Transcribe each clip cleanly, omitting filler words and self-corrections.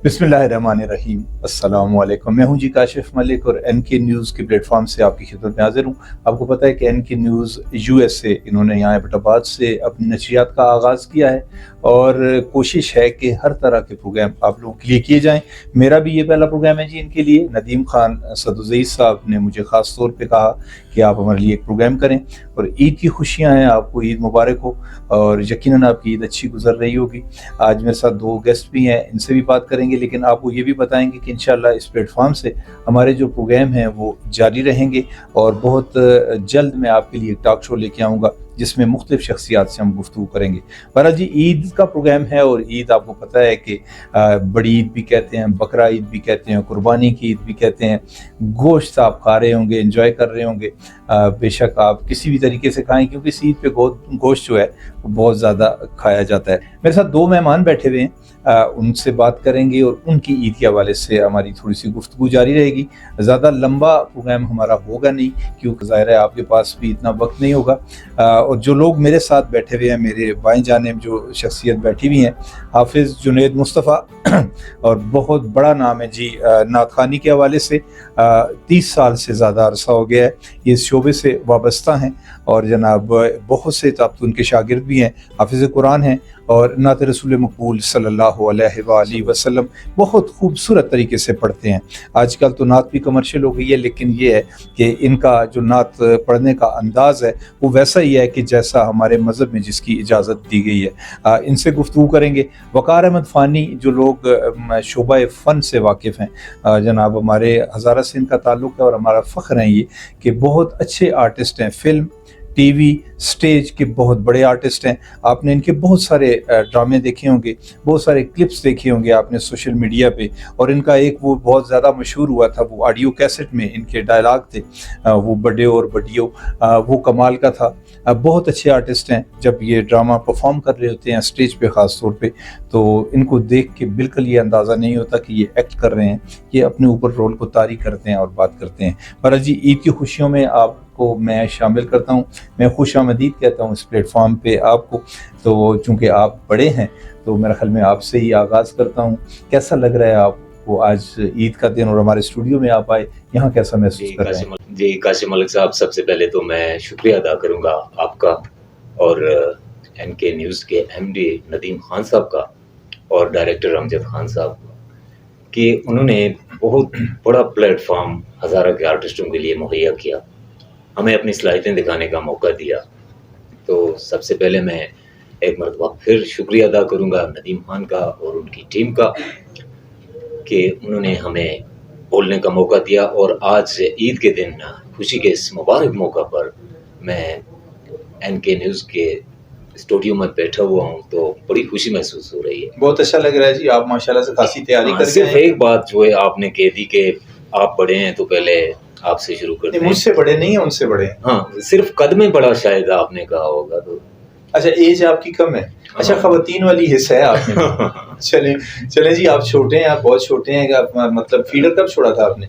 बिस्मिल्लाहिर्रहमानिर्रहीम। अस्सलामु अलैकुम। मैं हूं जी काशिफ मलिक और एनके न्यूज़ के प्लेटफॉर्म से आपकी खिदमत में हाजिर हूं। आपको पता है कि एनके न्यूज़ यूएस से इन्होंने यहाँ एबटाबाद से अपनी नशरियात का आगाज़ किया है और कोशिश है कि हर तरह के प्रोग्राम आप लोगों के लिए किए जाएं। मेरा भी ये पहला प्रोग्राम है जी इनके लिए। नदीम खान सदुज़ई साहब ने मुझे ख़ास तौर पर कहा कि आप हमारे लिए एक प्रोग्राम करें और ईद की खुशियाँ हैं, आपको ईद मुबारक हो और यकीनन आपकी ईद अच्छी गुजर रही होगी। आज मेरे साथ दो गेस्ट भी हैं, इनसे भी बात करेंगे, लेकिन आपको ये भी बताएंगे कि इंशाल्लाह इस प्लेटफॉर्म से हमारे जो प्रोग्राम हैं वो जारी रहेंगे और बहुत जल्द मैं आपके लिए एक टॉक शो लेके आऊँगा जिसमें मुख्तलिफ शख्सियात से हम गुफ्तगू करेंगे। बहरहाल जी, ईद का प्रोग्राम है और ईद आपको पता है कि बड़ी ईद भी कहते हैं, बकरा ईद भी कहते हैं, कुर्बानी की ईद भी कहते हैं। गोश्त आप खा रहे होंगे, एंजॉय कर रहे होंगे, बेशक आप किसी भी तरीके से खाएं क्योंकि इस ईद पे गोश्त जो है वो बहुत ज़्यादा खाया जाता है। मेरे साथ दो मेहमान बैठे हुए हैं, उनसे बात करेंगे और उनकी ईद के हवाले से हमारी थोड़ी सी गुफ्तगू जारी रहेगी। ज़्यादा लंबा प्रोग्राम हमारा होगा नहीं क्योंकि ज़ाहिर है आपके पास भी इतना वक्त नहीं होगा। और जो लोग मेरे साथ बैठे हुए हैं, मेरे बाएं जानिब जो शख्सियत बैठी हुई हैं, हाफिज़ जुनैद मुस्तफ़ा और बहुत बड़ा नाम है जी, नात ख़ानी के हवाले से 30 साल से ज़्यादा अरसा हो गया है ये इस शोबे से वाबस्ता हैं और जनाब बहुत से अब तो उनके शागिर्द भी हैं, हाफिज़ कुरान हैं और नात रसूल मकबूल सल्लल्लाहु अलैहि वसल्लम बहुत खूबसूरत तरीके से पढ़ते हैं। आजकल तो नात भी कमर्शियल हो गई है, लेकिन ये है कि इनका जो नात पढ़ने का अंदाज़ है वो वैसा ही है कि जैसा हमारे मज़हब में जिसकी इजाज़त दी गई है। इनसे गुफ्तगू करेंगे। वक़ार अहमद फ़ानी, जो लोग शोबा फ़न से वाकिफ़ हैं, जनाब हमारे हज़ारा से इनका ताल्लुक़ है और हमारा फ़ख्र है ये कि बहुत अच्छे आर्टिस्ट हैं, फ़िल्म, टीवी, स्टेज के बहुत बड़े आर्टिस्ट हैं। आपने इनके बहुत सारे ड्रामे देखे होंगे, बहुत सारे क्लिप्स देखे होंगे आपने सोशल मीडिया पे, और इनका एक वो बहुत ज़्यादा मशहूर हुआ था, वो ऑडियो कैसेट में इनके डायलॉग थे, वो बड़े और बड़ियो, वो कमाल का था। बहुत अच्छे आर्टिस्ट हैं। जब ये ड्रामा परफॉर्म कर रहे होते हैं स्टेज पे ख़ास तौर पे, तो इनको देख के बिल्कुल ये अंदाज़ा नहीं होता कि ये एक्ट कर रहे हैं, ये अपने ऊपर रोल को तारी करते हैं और बात करते हैं। पर जी, ईद की खुशियों में आपको मैं शामिल करता हूँ, मैं खुशामदीद कहता हूँ इस प्लेटफॉर्म पे आपको। तो चूँकि आप बड़े हैं तो मेरे ख्याल में आपसे ही आगाज़ करता हूँ। कैसा लग रहा है आपको आज ईद का दिन और हमारे स्टूडियो में आप आए, यहाँ कैसा महसूस कर रहे हैं? जी कासिम मलिक साहब, सबसे पहले तो मैं शुक्रिया अदा करूँगा आपका और एनके न्यूज़ के एमडी नदीम खान साहब का और डायरेक्टर अमजद खान साहब का कि उन्होंने बहुत बड़ा प्लेटफॉर्म हज़ारा के आर्टिस्टों के लिए मुहैया किया, हमें अपनी सलाहियतें दिखाने का मौका दिया। तो सबसे पहले मैं एक मरतबा फिर शुक्रिया अदा करूँगा नदीम खान का और उनकी टीम का कि उन्होंने हमें बोलने का मौका दिया। और आज ईद के दिन खुशी के इस मुबारक मौका पर मैं एनके न्यूज़ के स्टूडियो में बैठा हुआ हूँ, तो बड़ी खुशी महसूस हो रही है। बहुत अच्छा लग रहा है जी, आप माशाल्लाह से खासी तैयारी करके सिर्फ एक बात जो है आपने कह दी कि आप बड़े हैं, तो पहले आपसे शुरू करते हैं। मुझसे बड़े नहीं है, उनसे बड़े हैं। हाँ, सिर्फ कद में बड़ा शायद आपने कहा होगा। तो अच्छा, एज आपकी कम है। अच्छा, खवातीन वाली हिस्सा है आपने। चले जी, आप छोटे हैं, आप बहुत छोटे हैं। मतलब फीडर कब छोड़ा था आपने?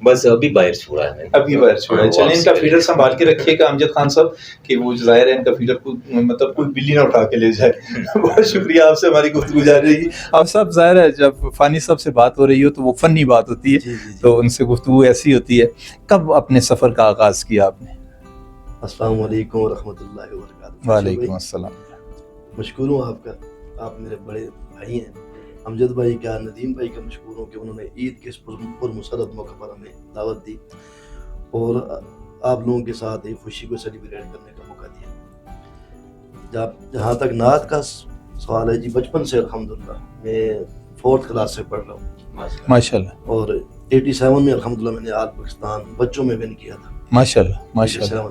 बस अभी बाहर छोड़ा है मैंने। अभी बाहर छोड़ा है। चलें, इनका फीडर संभाल के रखिएगा अमजद खान साहब कि वो जाहिर है इनका फीडर को मतलब कोई बिल्ली ना उठा के ले जाए। बहुत शुक्रिया, आपसे हमारी गुफ्तगू जारी रहेगी। आप सब जाहिर है जब फानी साहब से बात हो रही हो तो वो फनी बात होती है, तो उनसे गुफ्तगू ऐसी होती है। कब अपने सफ़र का आगाज़ किया आपने? अस्सलाम वालेकुम व रहमतुल्लाहि व बरकातहू। वालेकुम अस्सलाम। मशकूर हूँ आपका, आप मेरे बड़े भाई हैं। अमजद भाई का, नदीम भाई का मशकूर हूँ कि उन्होंने ईद के इस पुरमसरत मौके पर हमें दावत दी और आप लोगों के साथ एक खुशी को सेलिब्रेट करने का मौका दिया। जहाँ तक नात का सवाल है जी, बचपन से अल्हम्दुलिल्लाह मैं 4th क्लास से पढ़ रहा हूँ माशाल्लाह, और 87 में अल्हम्दुलिल्लाह मैंने आल पाकिस्तान बच्चों में विन किया था। माशाल्लाह माशाल्लाह।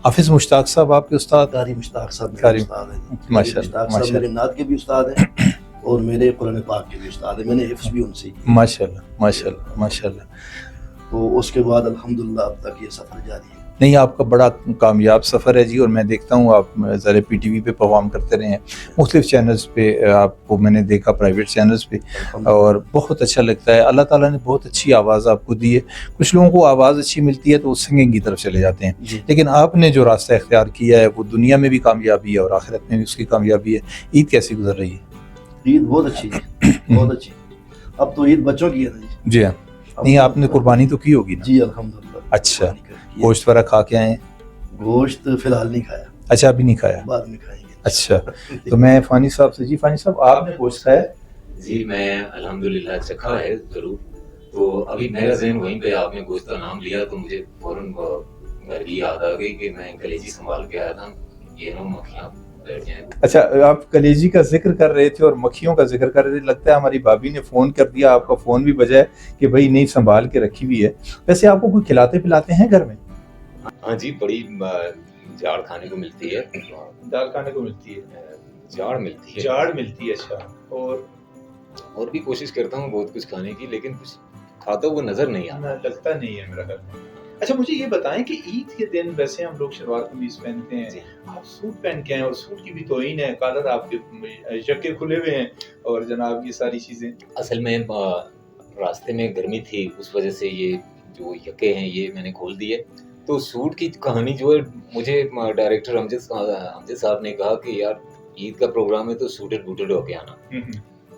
हाफिज मुश्ताक साहब आपके उस्ताद? कारी मुश्ताक साहब मेरे उस्ताद हैं। माशाल्लाह, मेरे नात के भी उस्ताद हैं और मेरे कुरान पाक के भी उस्ताद हैं। मैंने हिफ्ज़ भी उनसे किया। माशाल्लाह माशाल्लाह माशाल्लाह। तो उसके बाद अल्हम्दुलिल्लाह अब तक ये सफ़र जारी है। नहीं, आपका बड़ा कामयाब सफ़र है जी, और मैं देखता हूँ आप ज़रा PTV पे परफॉर्म करते रहे हैं, मुख्तलिफ चैनल्स पे आपको मैंने देखा, प्राइवेट चैनल्स पे, और बहुत अच्छा लगता है। अल्लाह ताला ने बहुत अच्छी आवाज़ आपको दी है। कुछ लोगों को आवाज़ अच्छी मिलती है तो वो सिंगिंग की तरफ चले जाते हैं, लेकिन आपने जो रास्ता इख्तियार किया है वो दुनिया में भी कामयाबी है और आखिरत में भी उसकी कामयाबी है। ईद कैसी गुजर रही है? ईद बहुत अच्छी है, बहुत अच्छी। अब तो ईद बच्चों की है ना जी। जी हाँ, अब नहीं तो- आपने कुर्बानी तो की होगी ना? जी अल्हम्दुलिल्लाह। अच्छा, कुर्बानी कर दी है। गोश्त वगैरह खा के आए हैं? गोश्त फिलहाल नहीं खाया, अच्छा, अभी नहीं खाया? बाद में खाएंगे। अच्छा, तो मैं फानी साहब से, जी फानी साहब आपने गोश्त खाया? जी मैं अल्हम्दुलिल्लाह चखा है जरूर। तो अभी मेरा ज़हन वहीं पे, आपने गोश्त का नाम लिया तो मुझे फौरन घर की याद आ गई कि मैं कलेजी संभाल के आया था, ये नो मक्खियाँ बैठ जाएं। अच्छा, आप कलेजी का जिक्र कर रहे थे और मक्खियों का जिक्र कर रहे थे, लगता है हमारी भाभी ने फोन कर दिया, आपका फोन भी बजा है कि भाई नहीं संभाल के रखी हुई है। वैसे आपको कोई खिलाते पिलाते हैं घर में? हाँ जी, बड़ी जाड़ खाने को मिलती है, दाल खाने को मिलती है, जाड़ मिलती है, जाड़ मिलती है। अच्छा, और भी कोशिश करता हूँ बहुत कुछ खाने की, लेकिन कुछ खाता हुआ नजर नहीं आता। लगता नहीं है मेरा घर में। अच्छा, मुझे ये बताएं कि ईद के दिन वैसे हम लोग शलवार कमीज पहनते हैं, जी। आप सूट पहन के आए और सूट की भी तौहीन है, कॉलर आपके जक्के खुले हुए हैं और जनाब ये सारी चीजें। असल में रास्ते में गर्मी थी, उस वजह से ये जो यके हैं ये मैंने खोल दिए। तो सूट की कहानी जो है, मुझे डायरेक्टर अमजद साहब ने कहा कि यार ईद का प्रोग्राम है तो सूटेड बूटेड होके आना।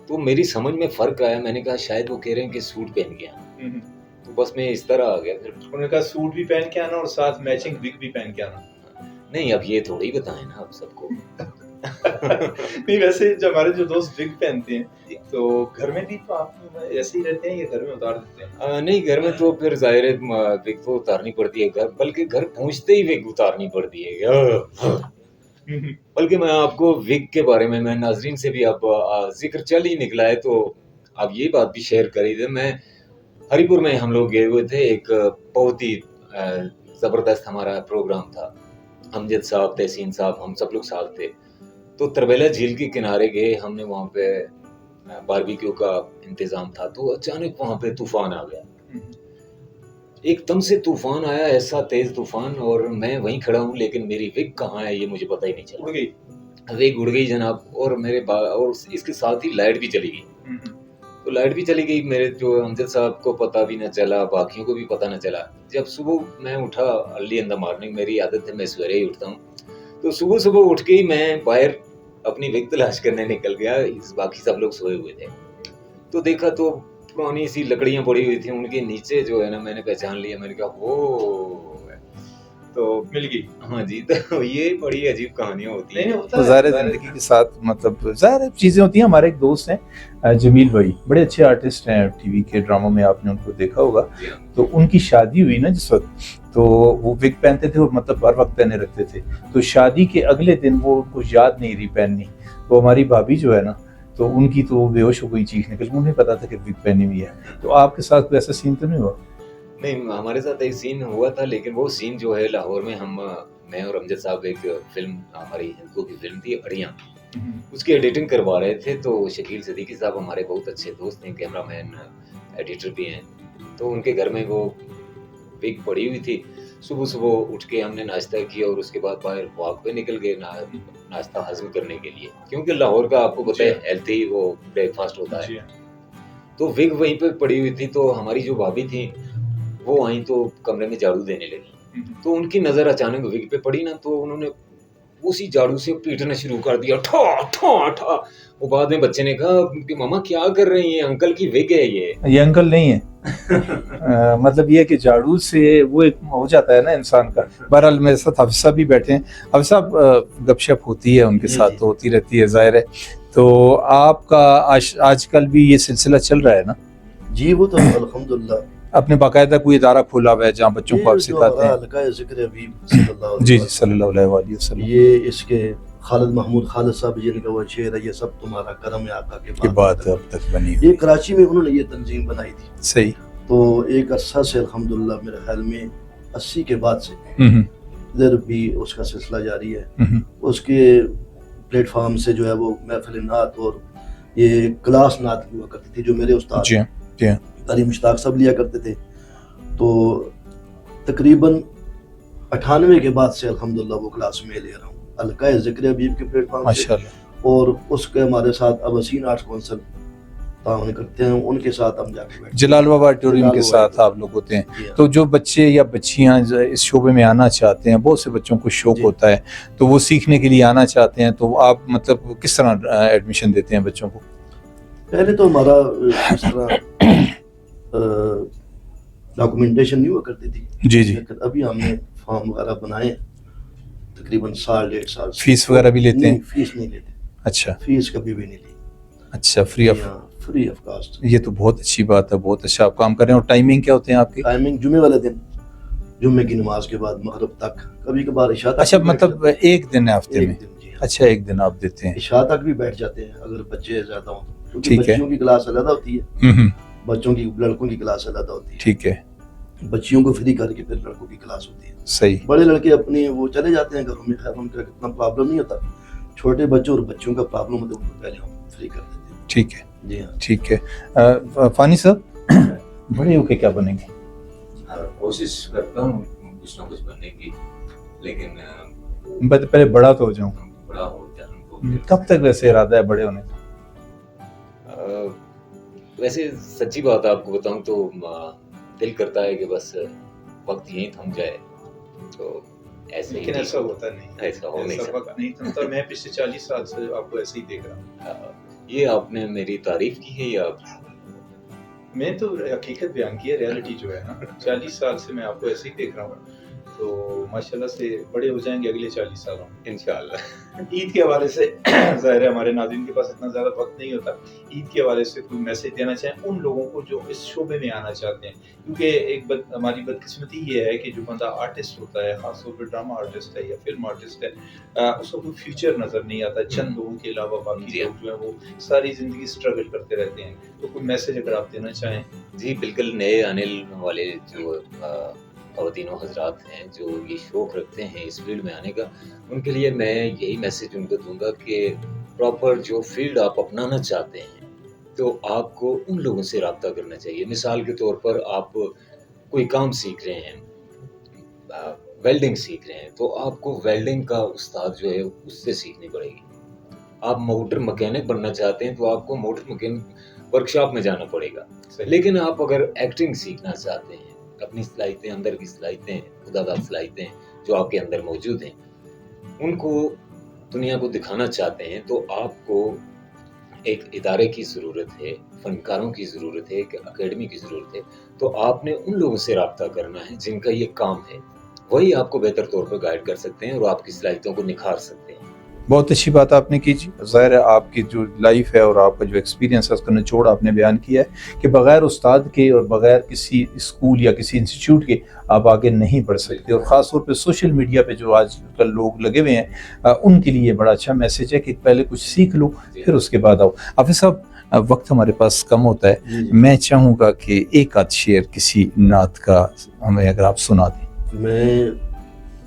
तो मेरी समझ में फर्क आया, मैंने कहा शायद वो कह रहे हैं कि सूट पहन के आना, तो बस मैं इस तरह आ गया। फिर उन्होंने कहा सूट भी पहन के आना और साथ मैचिंग विग भी पहन के आना। नहीं, अब ये थोड़ी बताएं ना आप सबको। नहीं, वैसे जब हमारे जो दोस्त विग पहनते हैं तो घर में भी तो आप ऐसे ही रहते हैं या घर में उतार देते हैं? नहीं, घर में तो फिर जाहिर है विग तो उतारनी पड़ती है, घर बल्कि घर पहुंचते ही विग उतारनी पड़ती है। बल्कि मैं आपको विग के बारे में, मैं नाजरीन से भी अब जिक्र चल ही निकला है तो अब ये बात भी शेयर करी थी। मैं हरिपुर में हम लोग गए हुए थे, एक बहुत ही ज़बरदस्त हमारा प्रोग्राम था। अमजद साहब, तहसीन साहब, हम सब लोग साथ थे। तो तरबेला झील के किनारे गए, हमने वहाँ पे बारबेक्यू का इंतज़ाम था, तो अचानक वहाँ पे तूफान आ गया। एकदम से तूफान आया, ऐसा तेज तूफान, और मैं वहीं खड़ा हूँ लेकिन मेरी विग कहाँ है ये मुझे पता ही नहीं चला। उड़ गई? विग उड़ गई जनाब, और और इसके साथ ही लाइट भी चली गई। तो लाइट भी चली गई, मेरे जो अमजद साहब को पता भी ना चला, बाकियों को भी पता ना चला। जब सुबह मैं उठा, अर्ली इन द मॉर्निंग, मेरी आदत है मैं सवेरे ही उठता हूँ, तो सुबह सुबह उठ के ही मैं बाहर अपनी विग तलाश करने निकल गया। बाकी सब लोग सोए हुए थे, तो देखा तो पुरानी सी लकड़ियां पड़ी हुई थी, उनके नीचे जो है ना मैंने पहचान लिया, मैंने कहा वो तो मिल गई। हाँ जी, तो ये बड़ी अजीब कहानियां होती हैं। तो ज़ाहिर है जिंदगी के साथ, मतलब ज़ाहिर चीजें होती हैं। हमारे एक दोस्त हैं जमील भाई, बड़े अच्छे आर्टिस्ट हैं, टीवी के ड्रामों में आपने उनको देखा होगा। तो उनकी शादी हुई ना जिस वक्त, तो वो विग पहनते थे और मतलब हर वक्त पहने रखते थे। तो शादी के अगले दिन वो उनको याद नहीं रही पहननी, तो हमारी भाभी जो है ना, तो उनकी तो बेहोश हो गई, चीख निकल, उन्हें पता था कि विग पहनी हुई है। तो आपके साथ कोई ऐसा सीन तो नहीं हुआ? नहीं, हमारे साथ एक सीन हुआ था, लेकिन वो सीन जो है लाहौर में, मैं और अमजद साहब एक फिल्म, हमारी हिंदू की फिल्म थी अड़ियाँ, उसकी एडिटिंग करवा रहे थे। तो शकील सिद्दीकी साहब हमारे बहुत अच्छे दोस्त हैं, कैमरामैन, एडिटर भी हैं। तो उनके घर में वो विग पड़ी हुई थी। सुबह सुबह उठ के हमने नाश्ता किया और उसके बाद बाहर वॉक पे निकल गए नाश्ता हजम करने के लिए, क्योंकि लाहौर का आपको पता है हेल्थी वो ब्रेकफास्ट होता है। तो विग वहीं पे पड़ी हुई थी, तो हमारी जो भाभी थी वो आई तो कमरे में झाड़ू देने लगी, तो उनकी नजर अचानक विग पे पड़ी ना, तो उन्होंने उसी झाड़ू से पीटना शुरू कर दिया, ठा ठा ठा। वो बाद में बच्चे ने कहा कि मामा क्या कर रही हैं, अंकल की विग है ये अंकल नहीं है। मतलब ये कि झाड़ू से वो एक हो जाता है ना इंसान का। बहरहाल मेरे साथ हफ्सा भी बैठे हैं, हफ्सा गपशप होती है उनके साथ, तो होती रहती है जाहिर है। तो आपका आजकल भी ये सिलसिला चल रहा है ना? जी वो तो अल्हम्दुलिल्लाह अपने बाकायदा कोई इदारा खोला हुआ है जहाँ बच्चों को आप सिखाते हैं? जी जी सल्लल्लाहु अलैहि वसल्लम। ये इसके खालिद महमूद खालिद साहब जिनका वो शेर है, ये सब तुम्हारा करम है आका के बात अब तक बनी ये कराची में उन्होंने ये तंजीम बनाई थी। सही। तो एक अरसा से अल्हम्दुलिल्लाह मेरे ख्याल में 80 के बाद से इधर भी उसका सिलसिला जारी है। उसके प्लेटफॉर्म से जो है वो महफिल नात और ये क्लास नात हुआ करती थी, जो मेरे उस्ताद तारी मुश्ताक सब लिया करते थे। तो तकरीबन 98 के बाद से अल्हम्दुलिल्लाह वो क्लास में ले रहा हूँ, अलका ज़िक्र हबीब के प्लेटफॉर्म से, और उसके हमारे साथ अबसीन आर्ट्स काउंसिल ताउन करते हैं, उनके साथ हम जाके बैठते हैं, जलाल बाबा ऑडिटोरियम के साथ आप लोग होते हैं। तो जो बच्चे या बच्चियां इस शोबे में आना चाहते हैं, बहुत से बच्चों को शौक होता है, तो वो सीखने के लिए आना चाहते हैं, तो आप मतलब किस तरह एडमिशन देते हैं बच्चों को? पहले तो हमारा इस तरह डॉक्यूमेंटेशन नहीं हुआ करती थी, जी जी। लेकिन अभी हमने फॉर्म वगैरह बनाए हैं, तकरीबन 1.5 साल से। फीस वगैरह भी लेते हैं? नहीं, फीस नहीं लेते, अच्छा फीस कभी भी नहीं ली। अच्छा, free of? Free of cost. ये तो बहुत अच्छी बात है, बहुत अच्छा आप काम कर रहे हैं। और टाइमिंग क्या होते हैं आपके? टाइमिंग जुमे वाले दिन, जुम्मे की नमाज के बाद मगरिब तक, कभी कभार इशा तक। अच्छा, भी बैठ मतलब जाते हैं। एक दिन है हफ्ते एक में? दिन, जी हाँ। अच्छा, एक दिन आप देते हैं। इशा तक भी बैठ जाते हैं अगर बच्चे ज्यादा हों, क्योंकि ठीक है। बच्चियों की क्लास अलग होती है, हम्म, बच्चों की, लड़कों की क्लास अलग होती है। ठीक है, बच्चियों को फ्री करके फिर लड़कों की क्लास होती है। सही। बड़े लड़के अपने वो चले जाते हैं घरों में, खैर उनका इतना प्रॉब्लम नहीं होता। छोटे बच्चों और बच्चों का प्रॉब्लम होता है, उनको पहले हम फ्री कर देते हैं। ठीक है, जी हाँ। ठीक है। फानी साहब, बड़े होके क्या बनेंगे? कोशिश करता हूँ कुछ ना कुछ बनने की, लेकिन पहले बड़ा तो हो जाऊं। बड़ा हो जाऊँ तो कब तक वैसे इरादा है बड़े होने का? वैसे सच्ची बात आपको बताऊं तो दिल करता है कि बस वक्त यहीं थम जाए, तो ऐसे ही लेकिन ठीक ऐसा होता नहीं, ऐसा हो नहीं ऐसा वक्त सकता। नहीं थमता। मैं पिछले 40 साल से आपको ऐसे ही देख रहा हूँ। ये आपने मेरी तारीफ की है या मैं तो हकीकत बयान की है, रियलिटी जो है ना। 40 साल से मैं आपको ऐसे ही देख रहा हूँ, तो माशाल्लाह से बड़े हो जाएंगे अगले 40 सालों में इंशाअल्लाह। ईद के हवाले से ज़ाहिर है हमारे नाज़रीन के पास इतना ज़्यादा वक्त नहीं होता। ईद के हवाले से कोई मैसेज देना चाहें उन लोगों को जो इस शोबे में आना चाहते हैं, क्योंकि हमारी बदकिस्मती ये है कि जो बंदा आर्टिस्ट होता है, खासतौर पर ड्रामा आर्टिस्ट है या फिल्म आर्टिस्ट है, उसको कोई फ्यूचर नज़र नहीं आता। चंद लोगों के अलावा बाकी लोग जो है वो सारी ज़िंदगी स्ट्रगल करते रहते हैं। तो कोई मैसेज अगर आप देना चाहें? जी बिल्कुल, नए आने वाले जो ख़वातीन व हज़रात हैं जो ये शौक़ रखते हैं इस फील्ड में आने का, उनके लिए मैं यही मैसेज उनको दूंगा कि प्रॉपर जो फील्ड आप अपनाना चाहते हैं, तो आपको उन लोगों से रब्ता करना चाहिए। मिसाल के तौर पर आप कोई काम सीख रहे हैं, वेल्डिंग सीख रहे हैं, तो आपको वेल्डिंग का उस्ताद जो है उससे सीखनी पड़ेगी। आप मोटर मैकेनिक बनना चाहते हैं, तो आपको मोटर मैकेनिक वर्कशॉप में जाना पड़ेगा। लेकिन आप अगर एक्टिंग सीखना चाहते हैं, अपनी सलाहियतें, अंदर की सलाहियतें, खुदादाद सलाहियतें जो आपके अंदर मौजूद हैं, उनको दुनिया को दिखाना चाहते हैं, तो आपको एक इदारे की ज़रूरत है, फ़नकारों की ज़रूरत है, एक अकेडमी की ज़रूरत है। तो आपने उन लोगों से रब्ता करना है जिनका ये काम है, वही आपको बेहतर तौर पर गाइड कर सकते हैं और आपकी सलाहियतों को निखार सकते हैं। बहुत अच्छी बात आपने की जी। ज़ाहिर है आपकी जो लाइफ है और आपका जो एक्सपीरियंस है उसका निचोड़ आपने बयान किया है कि बग़ैर उस्ताद के और बग़ैर किसी स्कूल या किसी इंस्टीट्यूट के आप आगे नहीं बढ़ सकते। और ख़ास तौर पे सोशल मीडिया पे जो आजकल लोग लगे हुए हैं, उनके लिए बड़ा अच्छा मैसेज है कि पहले कुछ सीख लो फिर उसके बाद आओ। हाफिज़ साहब, वक्त हमारे पास कम होता है, मैं चाहूँगा कि एक आध शेर किसी नात का हमें अगर आप सुना दें। मैं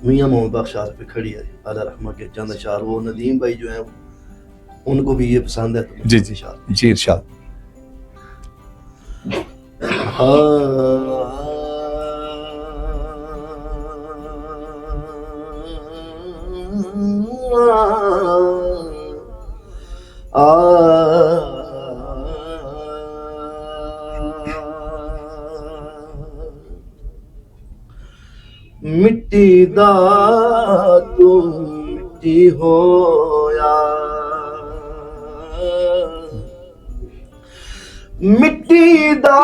मियाँ मोहम्मद बख्श पे खड़ी है अला रहमा के चंद अशार, वो नदीम भाई जो हैं उनको भी ये पसंद है, तो जी जी जी, इरशाद। मिट्टी दा तू मिट्टी होया, मिट्टी दा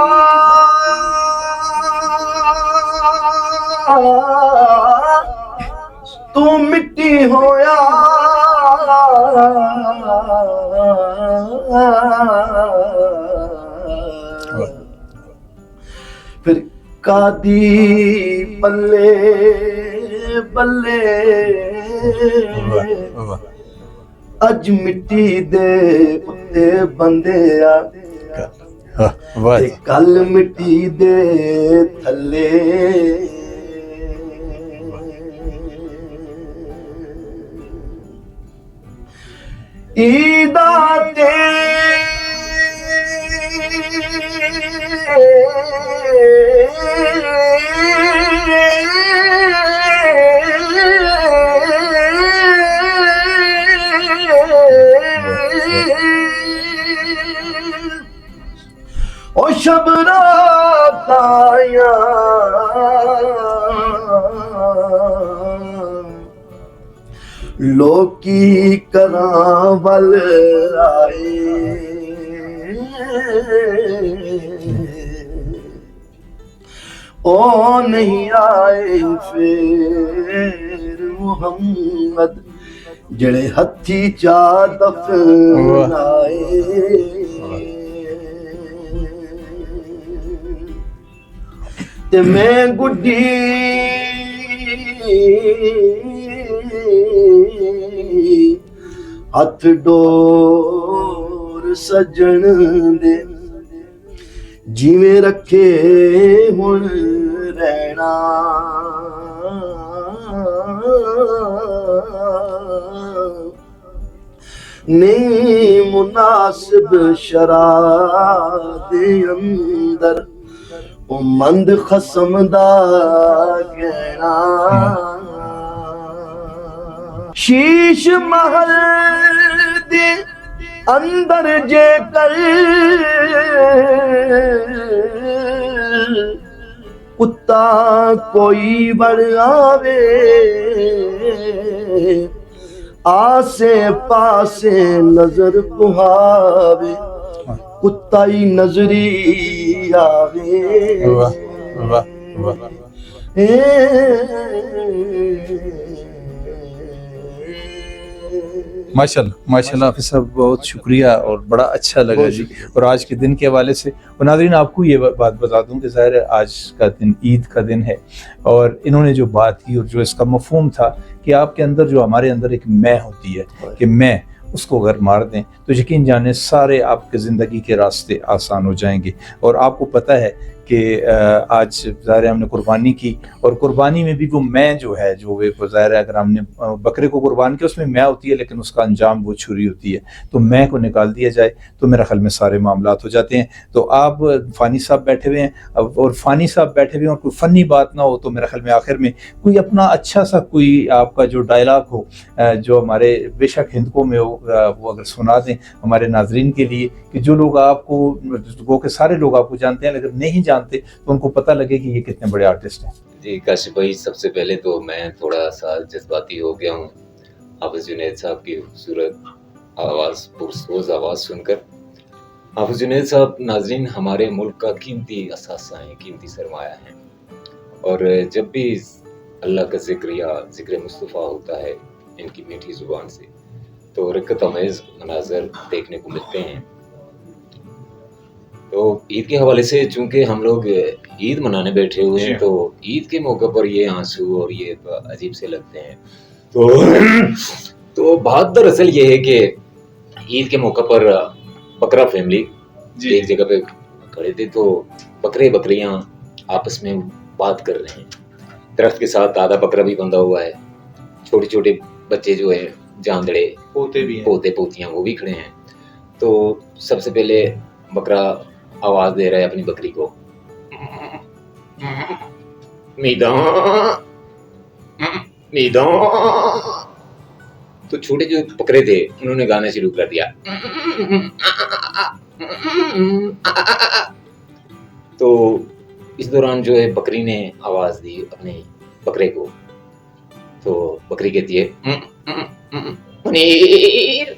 तू मिट्टी होया, फिर कादी बल्ले बल्ले अज मिट्टी दे उत्ते बंदे आ, कल मिट्टी दे थल्ले। ईदा ते ओ शबरा ताया लोकी करां वल आए, ओ नहीं आए फिर मुहम्मद जड़े हथी चा दफनाए ते मैं गुड्डी हथ डोर सजन दे जिवें रखे हुण रहना नहीं मुनासिब शरा दे अंदर ओ मंद खसम दा कहना शीश महल दे अंदर जे कर कुत्ता कोई बड़ आवे आसे पासे नजर कुहावे कुत्ता ही नजरी आवे वाह वाह वाह माशाल्लाह माशाल्लाह हाफिज साहब, बहुत शुक्रिया और बड़ा अच्छा लगा जी। और आज के दिन के हवाले से और नाज़रीन आपको ये बात बता दूं कि ज़ाहिर है आज का दिन ईद का दिन है और इन्होंने जो बात की और जो इसका मफहूम था कि आपके अंदर जो हमारे अंदर एक मैं होती है कि मैं उसको अगर मार दें तो यकीन जाने सारे आपके ज़िंदगी के रास्ते आसान हो जाएंगे। और आपको पता है कि आज ज़ाहिर हमने कुर्बानी की और कुर्बानी में भी वो मैं जो है जो एक ज़ाहिर है अगर हमने बकरे को कुर्बान किया उसमें मैं होती है लेकिन उसका अंजाम वो छुरी होती है, तो मैं को निकाल दिया जाए तो मेरा ख्याल में सारे मामलात हो जाते हैं। तो आप फ़ानी साहब बैठे हुए हैं और फ़ानी साहब बैठे हुए हैं और कोई फ़नी बात ना हो तो मेरा ख्याल में आखिर में कोई अपना अच्छा सा कोई आपका जो डायलॉग हो जो हमारे बेशक हिंदकों में हो वो अगर सुना दें हमारे नाजरीन के लिए कि जो लोग आपको वो के सारे लोग आपको जानते हैं लेकिन नहीं जानते तो उनको पता लगे कि ये कितने बड़े आर्टिस्ट हैं। जी काशिफ भाई, सबसे पहले तो मैं थोड़ा सा जज्बाती हो गया हूँ हाफिज जुनैद साहब की खूबसूरत आवाज़, पुरसोज आवाज़ सुनकर। हाफिज जुनैद साहब नाजरीन हमारे मुल्क का कीमती असासा हैं, कीमती सरमाया हैं और जब भी अल्लाह का जिक्र या जिक्र मुस्तफ़ा होता है इनकी मीठी ज़ुबान से तो रक़्क़त अमेज़ मनाज़र देखने को मिलते हैं। तो ईद के हवाले से चूंकि हम लोग ईद मनाने बैठे हुए हैं तो ईद के मौके पर ये आंसू और ये अजीब से लगते हैं। तो बात दरअसल ये है कि ईद के मौके पर बकरा फैमिली एक जगह पे खड़े थे तो बकरियां आपस में बात कर रहे हैं। दरख्त के साथ आधा बकरा भी बंधा हुआ है, छोटे छोटे बच्चे जो है जांदड़े पोते पोतियां वो भी खड़े हैं। तो सबसे पहले बकरा आवाज दे रहा है अपनी बकरी को, मीदा मीदा। तो छोटे जो बकरे थे उन्होंने गाना शुरू कर दिया। तो इस दौरान जो है बकरी ने आवाज दी अपने बकरे को, तो बकरी कहती है मुनीर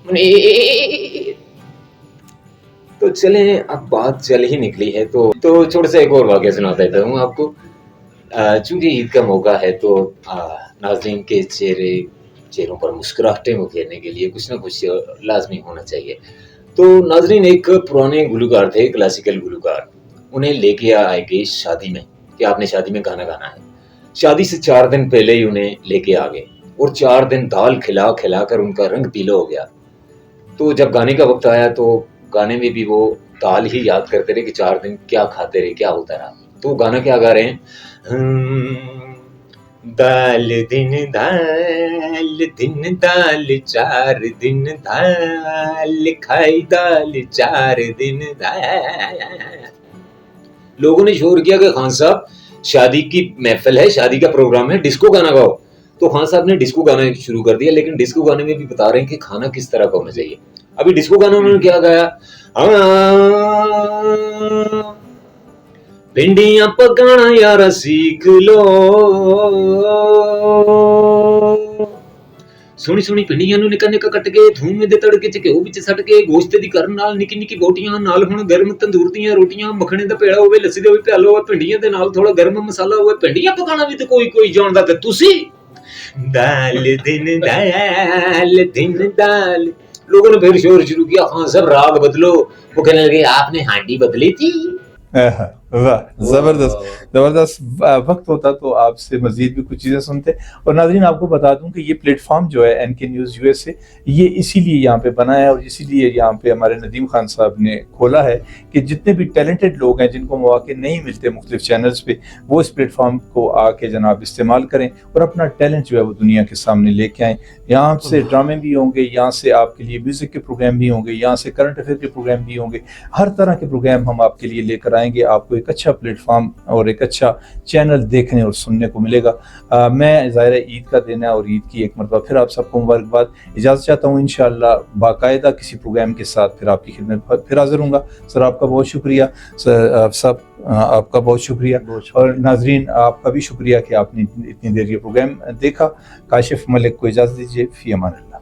मुनीर। तो चले अब बात चल ही निकली है तो छोटा सा एक और वाक़या सुनाता देता हूँ आपको। चूंकि ईद का मौका है तो नाज़रीन के चेहरों पर मुस्कुराहटें उकेरने के लिए कुछ ना कुछ लाजमी होना चाहिए। तो नाज़रीन एक पुराने गुलकार थे, क्लासिकल गुलकार, उन्हें लेके आए गए शादी में कि आपने शादी में गाना गाना है। शादी से 4 दिन पहले ही उन्हें लेके आ गए और 4 दिन दाल खिला खिला कर उनका रंग पीला हो गया। तो जब गाने का वक्त आया तो गाने में भी वो दाल ही याद करते रहे कि 4 दिन क्या खाते रहे, क्या होता रहा। तो गाना क्या गा रहे हैं, दाल दिन दाल 4 दिन दाल खाई दाल 4 दिन दाल। लोगों ने शोर किया कि खान साहब शादी की महफिल है, शादी का प्रोग्राम है, डिस्को गाना गाओ। तो खान साहब ने डिस्को गाना शुरू कर दिया, लेकिन डिस्को गाने में भी बता रहे हैं कि खाना किस तरह का होना चाहिए। अभी डिस्को गाना उन्होंने क्या गाया, भिंडियां पकाना यारा सीख लो, सोहनी सोहनी पिंडियां ਨੂੰ ਨਿੱਕਾ ਨਿੱਕਾ ਕੱਟ ਕੇ ਥੂਮ ਦੇ ਤੜਕੇ ਚ ਘਿਓ ਵਿੱਚ ਸੱਟ ਕੇ ਗੋਸ਼ਤ ਦੀ ਕਰਨ ਨਾਲ ਨਿੱਕੀ ਨਿੱਕੀ ਬੋਟੀਆਂ ਨਾਲ ਹੁਣ ਗਰਮ ਤੰਦੂਰ ਦੀਆਂ ਰੋਟੀਆਂ ਮੱਖਣੇ ਦਾ ਪੇੜਾ ਹੋਵੇ ਲੱਸੀ ਦਾ ਵੀ ਪਿਆਲਾ ਹੋਵੇ ਪਿੰਡੀਆਂ ਦੇ ਨਾਲ ਥੋੜਾ ਗਰਮ ਮਸਾਲਾ ਹੋਵੇ ਪਿੰਡੀਆਂ ਪਕਾਣਾ ਵੀ ਤੇ ਕੋਈ ਕੋਈ ਜਾਣਦਾ ਤੇ ਤੁਸੀਂ दाल दिन दाल लोगों ने फिर शोर शुरू किया खान साहब राग बदलो वो कहने लगे आपने हांडी बदली थी वाह जबरदस्त जबरदस्त वक्त होता तो आपसे मजीद भी कुछ चीज़ें सुनते। और नाज़रीन आपको बता दूं कि ये प्लेटफॉर्म जो है एनके न्यूज़ यूएसए ये इसीलिए यहाँ पे बना है और इसीलिए यहाँ पे हमारे नदीम खान साहब ने खोला है कि जितने भी टैलेंटेड लोग हैं जिनको मौके नहीं मिलते मुख्तलिफ चैनल्स पे वो इस प्लेटफॉर्म को आके जनाब इस्तेमाल करें और अपना टैलेंट जो है वो दुनिया के सामने लेके आएँ। यहाँ से ड्रामे भी होंगे, यहाँ से आपके लिए म्यूज़िक के प्रोग्राम भी होंगे, यहाँ से करंट अफेयर के प्रोग्राम भी होंगे, हर तरह के प्रोग्राम हम आपके लिए लेकर आएंगे। आपको एक अच्छा प्लेटफॉर्म और एक अच्छा चैनल देखने और सुनने को मिलेगा। मैं ज़ाहिर ईद का दिन है और ईद की एक मरतबा फिर आप सबको मुबारकबाद। इजाज़त चाहता हूँ इंशाअल्लाह बाकायदा किसी प्रोग्राम के साथ फिर आपकी खिदमत फिर हाजिर हूँगा। सर आपका बहुत शुक्रिया सर, सब आपका बहुत शुक्रिया और नाजरीन आपका भी शुक्रिया कि आपने इतनी देर ये प्रोग्राम देखा। काशिफ मलिक को इजाज़त दीजिए। फ़ी अमान अल्लाह।